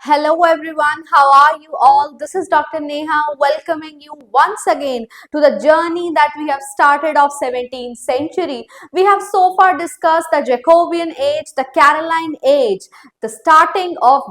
Hello everyone, how are you all? This is Dr. Neha welcoming you once again to the journey that we have started of 17th century. We have so far discussed the Jacobean age, the Caroline age, the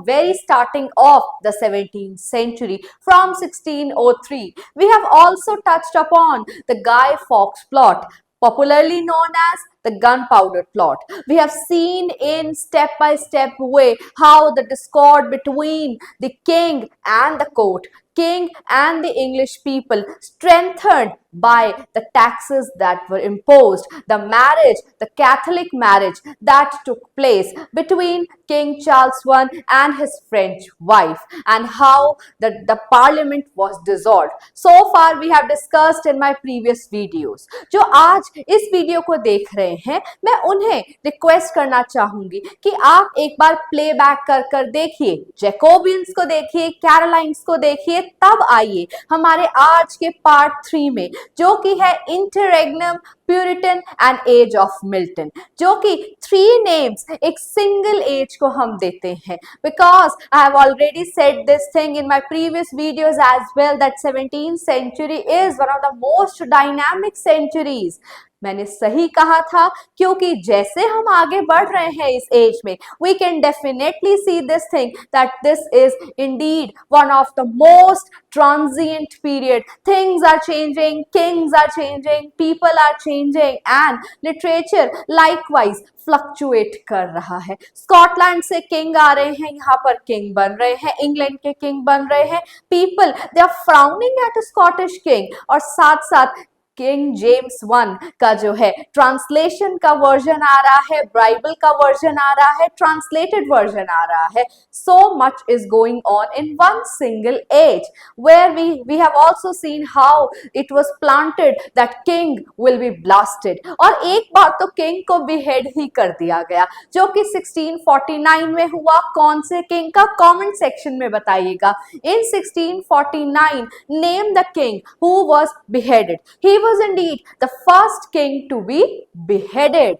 very starting of the 17th century from 1603. We have also touched upon the Guy Fawkes plot, popularly known as the gunpowder plot. We have seen in step-by-step way how the discord between the king and the court, king and the English people strengthened by the taxes that were imposed, the marriage, the Catholic marriage that took place between King Charles I and his French wife, and how the parliament was dissolved. So far we have discussed in my previous videos. जो आज इस video को देख रहे हैं, मैं उन्हें request करना चाहूंगी कि आप एक बार प्ले बैक कर कर देखिए, जैकोबियंस को देखिए, कैरोलाइंस को देखिए, तब आइए हमारे आज के पार्ट 3 में, जो कि है interregnum, puritan and age of Milton, जो कि 3 नेम्स एक सिंगल एज को हम देते हैं, because I have already said this thing in my previous videos as well that 17th century is one of the most dynamic centuries. मैंने सही कहा था, क्योंकि जैसे हम आगे बढ़ रहे हैं इस एज में, we can definitely see this thing that this is indeed one of the most transient period. Things are changing, kings are changing, people are changing and literature likewise fluctuate कर रहा है. स्कॉटलैंड से king आ रहे हैं, यहाँ पर king बन रहे हैं, इंग्लैंड के किंग बन रहे हैं. People they are frowning at a Scottish king, और साथ साथ किंग जेम्स वन का जो है ट्रांसलेशन का वर्जन आ रहा है, बाइबल का वर्जन आ रहा है, ट्रांसलेटेड वर्जन आ रहा है. So much is going on in one single age, where we have also seen how it was planted that king will be blasted. और एक बार तो किंग को behead ही कर दिया गया, जो कि 1649 में हुआ. कौन से किंग का? कमेंट सेक्शन में बताइएगा. In 1649, name the king who was beheaded. He was indeed the first king to be beheaded.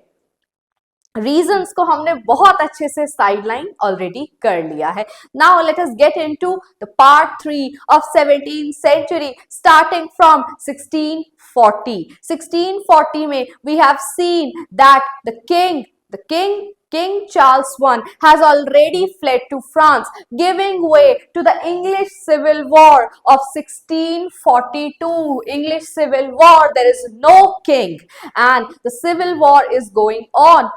Reasons को हमने बहुत अच्छे से साइडलाइन ऑलरेडी कर लिया है. Now let us get into the part 3 of 17th century starting from 1640. 1640 में we have seen that King Charles I has already fled to France, giving way to the English Civil War of 1642. English Civil War, there is no king, and the Civil War is going on.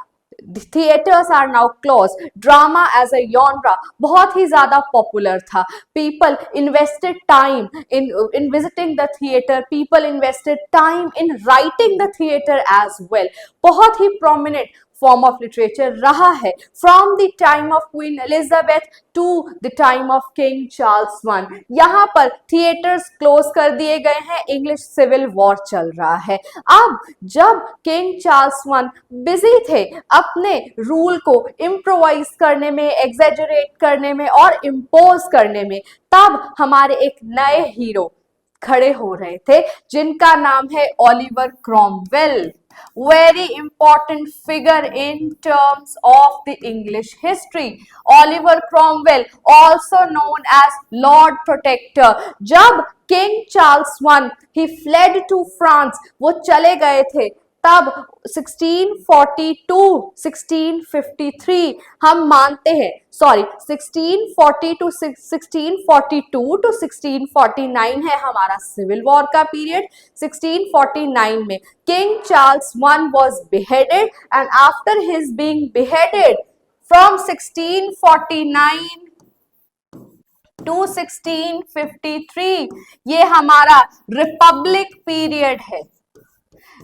The theaters are now closed. Drama as a genre बहुत ही ज़्यादा popular था. People invested time in visiting the theater. People invested time in writing the theater as well. बहुत ही prominent form of literature रहा है from the time of Queen Elizabeth to the time of King Charles I. यहाँ पर theaters close कर दिए गए हैं, English Civil War चल रहा है. अब जब King Charles I busy थे अपने रूल को improvise करने में, exaggerate करने में और impose करने में, तब हमारे एक नए हीरो खड़े हो रहे थे, जिनका नाम है Oliver Cromwell. Very important figure in terms of the English history. Oliver Cromwell, also known as Lord Protector. जब King Charles I he fled to France, वो चले गए थे, तब 1642 1653 हम मानते हैं, सॉरी 1640 to 1642 to 1649 है हमारा सिविल वॉर का पीरियड. 1649 में king Charles I was beheaded, and after his being beheaded from 1649 to 1653, ये हमारा रिपब्लिक पीरियड है,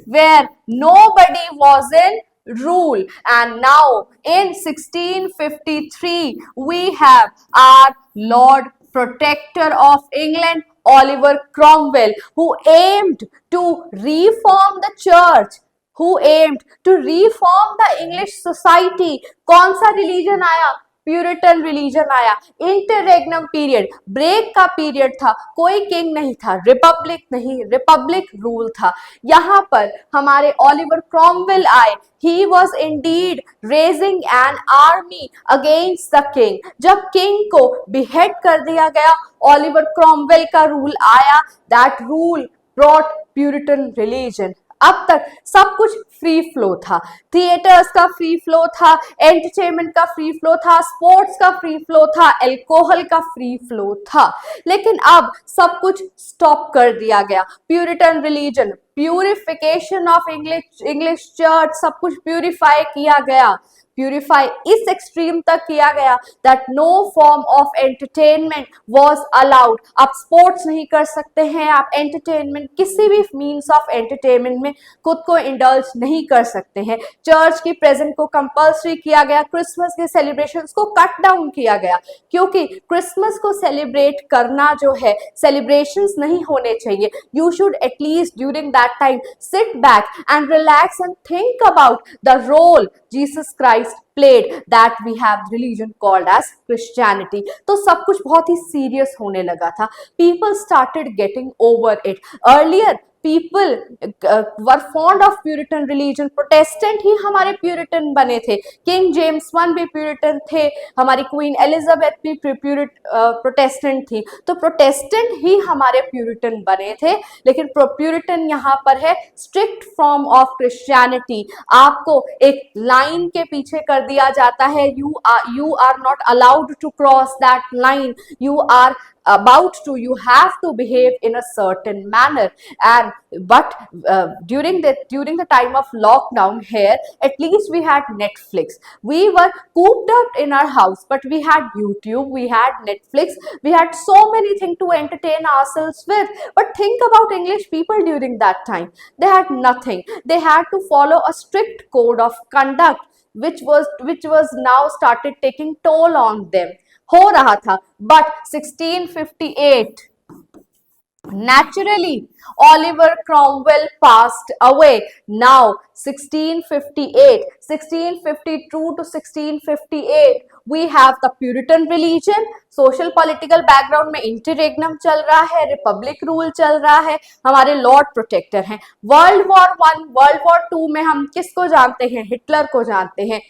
where nobody was in rule. And now in 1653 we have our Lord Protector of England, Oliver Cromwell, who aimed to reform the church, who aimed to reform the English society. कौन सा religion आया? Puritan religion आया, interregnum period, break का period था, कोई king नहीं था, Republic नहीं, रिपब्लिक रूल था। यहाँ पर हमारे ओलिवर क्रॉमवेल आए, he was indeed raising an army against the king। जब किंग को बिहेड कर दिया गया, ओलिवर क्रॉमवेल का रूल आया, that rule brought Puritan religion। अब तक सब कुछ फ्री फ्लो था, थिएटर्स का फ्री फ्लो था, एंटरटेनमेंट का फ्री फ्लो था, स्पोर्ट्स का फ्री फ्लो था, अल्कोहल का फ्री फ्लो था, लेकिन अब सब कुछ स्टॉप कर दिया गया। Puritan religion, purification of English church, सब कुछ प्यूरिफाई किया गया। प्यूरिफाई इस एक्सट्रीम तक किया गया that no form of entertainment was allowed. आप स्पोर्ट्स नहीं कर सकते हैं, आप एंटरटेनमेंट किसी भी मीन्स ऑफ एंटरटेनमेंट में खुद को इंडल्ज नहीं कर सकते हैं। चर्च की प्रेजेंट को कंपल्सरी किया गया, क्रिसमस के सेलिब्रेशंस को कट डाउन किया गया, क्योंकि क्रिसमस को सेलिब्रेट करना जो है, सेलिब्रेशंस नहीं होने चाहिए। You should at least during that time sit back and relax and think about the role Jesus Christ played that we have religion called as Christianity। तो सब कुछ बहुत ही सीरियस होने लगा था। People started getting over it। Earlier people were fond of Puritan religion। Protestant ही हमारे Puritan बने थे। King James I भी Puritan थे, हमारी Queen Elizabeth भी Protestant थी, तो Protestant ही हमारे Puritan बने थे। लेकिन Puritan यहाँ पर है strict form of Christianity। आपको एक लाइन के पीछे कर दिया जाता है, you are not allowed to cross that line, you are about to, you have to behave in a certain manner। And but during the time of lockdown here, at least we had Netflix, we were cooped up in our house, but we had YouTube, we had Netflix, we had so many things to entertain ourselves with। But think about English people during that time, they had nothing, they had to follow a strict code of conduct which was now started taking toll on them। हो रहा था, but 1658 naturally Oliver Cromwell passed away। Now 1652 to 1658 we have the Puritan religion। Social political background में interregnum चल रहा है, Republic rule चल रहा है, हमारे लॉर्ड प्रोटेक्टर हैं। वर्ल्ड वॉर 1, वर्ल्ड वॉर 2 में हम किसको जानते हैं? हिटलर को जानते हैं।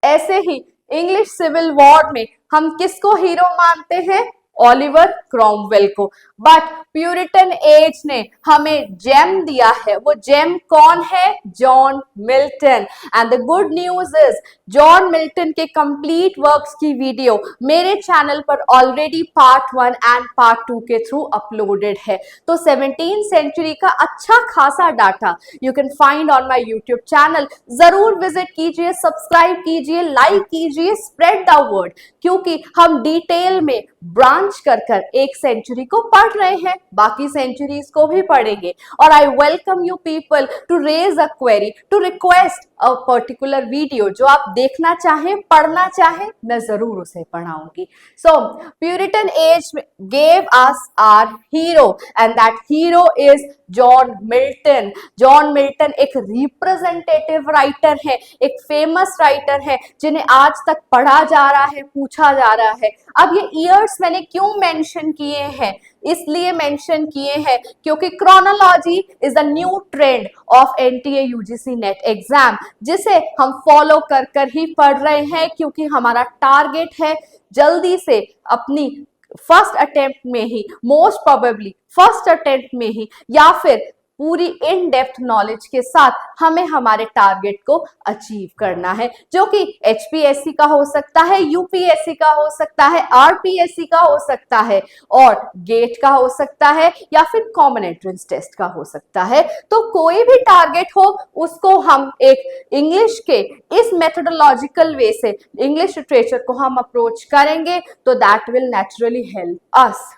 ऐसे ही इंग्लिश सिविल वॉर में हम किसको हीरो मानते हैं? ओलिवर क्रॉमवेल को। बट प्यूरिटन एज ने हमें जेम दिया है, वो जेम कौन है? John Milton. And the good news is John Milton के कंप्लीट वर्क्स की वीडियो मेरे चैनल पर ऑलरेडी पार्ट 1 एंड पार्ट 2 के थ्रू अपलोडेड है। तो 17th सेंचुरी का अच्छा खासा data you can find on my YouTube channel. जरूर विजिट कीजिए, सब्सक्राइब कीजिए, लाइक कीजिए, स्प्रेड द वर्ड, क्योंकि हम डिटेल में ब्रांच कर एक सेंचुरी को पढ़ रहे हैं, बाकी सेंचुरीज को भी पढ़ेंगे। और I welcome you people to raise a query, to request a particular video जो आप देखना चाहें, पढ़ना चाहें, मैं जरूर उसे पढ़ाऊंगी। So Puritan age gave us our hero and that hero is John Milton. John Milton एक रिप्रेजेंटेटिव राइटर है, एक फेमस राइटर है, जिन्हें आज तक पढ़ा जा रहा है, पूछा जा रहा है। अब ये ईयर्स मैंने क्यों मेंशन किए हैं? इसलिए मेंशन किए हैं क्योंकि chronology is the new trend of NTA UGC net exam, जिसे हम फॉलो कर ही पढ़ रहे हैं, क्योंकि हमारा टारगेट है जल्दी से अपनी फर्स्ट अटेम्प्ट में ही, मोस्ट प्रोबेबली फर्स्ट अटेम्प्ट में ही, या फिर पूरी इन डेप्थ नॉलेज के साथ हमें हमारे टारगेट को अचीव करना है, जो कि एचपीएससी का हो सकता है, यूपीएससी का हो सकता है, आरपीएससी का हो सकता है, और गेट का हो सकता है, या फिर कॉमन एंट्रेंस टेस्ट का हो सकता है। तो कोई भी टारगेट हो, उसको हम एक इंग्लिश के इस मेथोडोलॉजिकल वे से इंग्लिश लिटरेचर को हम अप्रोच करेंगे, तो that will naturally help us.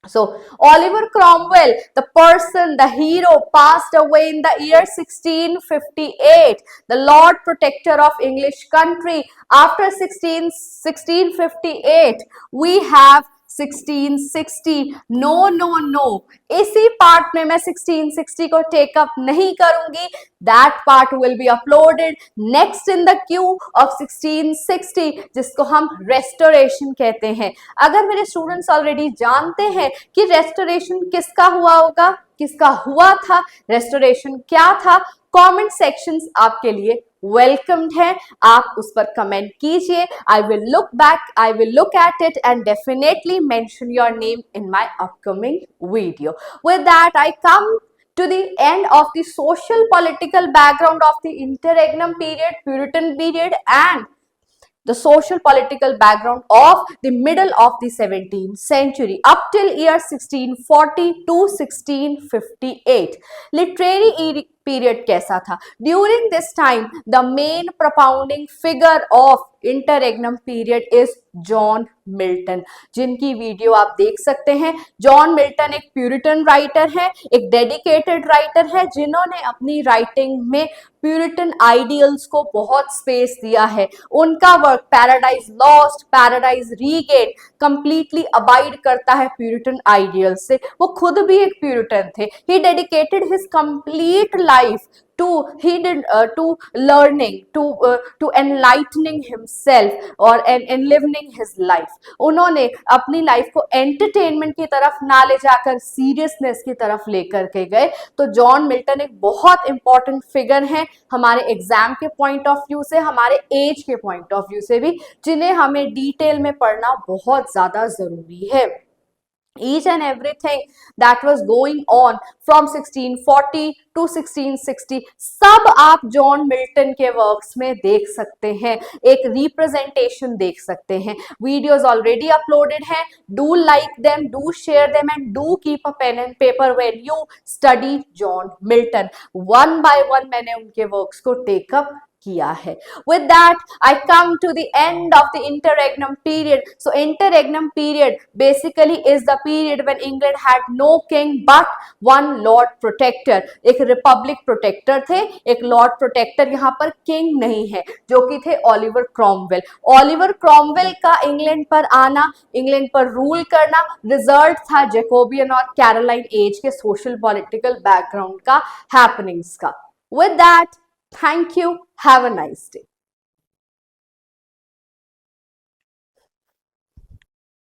So Oliver Cromwell, the person, the hero, passed away in the year 1658, the Lord Protector of English country. After 1658, we have 1660, no no no, इसी part में मैं 1660 को take up नहीं करूंगी. That part will be uploaded next in the queue of 1660, जिसको हम restoration कहते हैं. अगर मेरे स्टूडेंट्स ऑलरेडी जानते हैं कि रेस्टोरेशन किसका हुआ होगा, किसका हुआ था, रेस्टोरेशन क्या था, कमेंट सेक्शंस आपके लिए वेलकम्ड है. आप उस पर कमेंट कीजिए. I will look back, I will look at it and definitely mention your name in my upcoming video. With that I come to the end of the social political background of the interregnum period, Puritan period, and the social political background of the middle of the 17th century up till year 1640 to 1658. Literary period कैसा था? During this time, the main propounding figure of interregnum period is John Milton, जिनकी video आप देख सकते हैं. John Milton एक Puritan writer है, एक डेडिकेटेड राइटर है, जिन्होंने अपनी राइटिंग में प्यूरिटन आइडियल्स को बहुत स्पेस दिया है. उनका work paradise lost, paradise regain completely abide करता है प्यूरिटन आइडियल्स से. वो खुद भी एक प्यूरिटन थे. He dedicated his complete life to learning, to enlightening himself और enlivening his life. उन्होंने अपनी लाइफ को एंटरटेनमेंट की तरफ ना ले जाकर सीरियसनेस की तरफ लेकर के गए. तो जॉन मिल्टन एक बहुत इंपॉर्टेंट फिगर है हमारे एग्जाम के पॉइंट ऑफ व्यू से, हमारे एज के पॉइंट ऑफ व्यू से भी, जिन्हें हमें डिटेल में पढ़ना बहुत ज्यादा जरूरी है. Each and everything that was going on from 1640 to 1660 सब आप जॉन मिल्टन के वर्क्स में देख सकते हैं, एक रिप्रेजेंटेशन देख सकते हैं. वीडियोस ऑलरेडी अपलोडेड हैं. Do like them, do share them and do keep a pen and paper when you study John Milton. One by one मैंने उनके वर्क्स को टेकअप किया है. With that, I come to the end of the interregnum period. So interregnum period basically is the period when England had no king but one lord protector. एक Republic protector थे, एक Lord protector, यहाँ पर king नहीं है, जो कि थे ओलिवर क्रॉमवेल. ओलिवर क्रॉमवेल का इंग्लैंड पर आना, इंग्लैंड पर रूल करना रिजल्ट था जैकोबियन और कैरोलाइन एज के सोशल पॉलिटिकल बैकग्राउंड का, हैपनिंग्स का. With that, thank you. Have a nice day.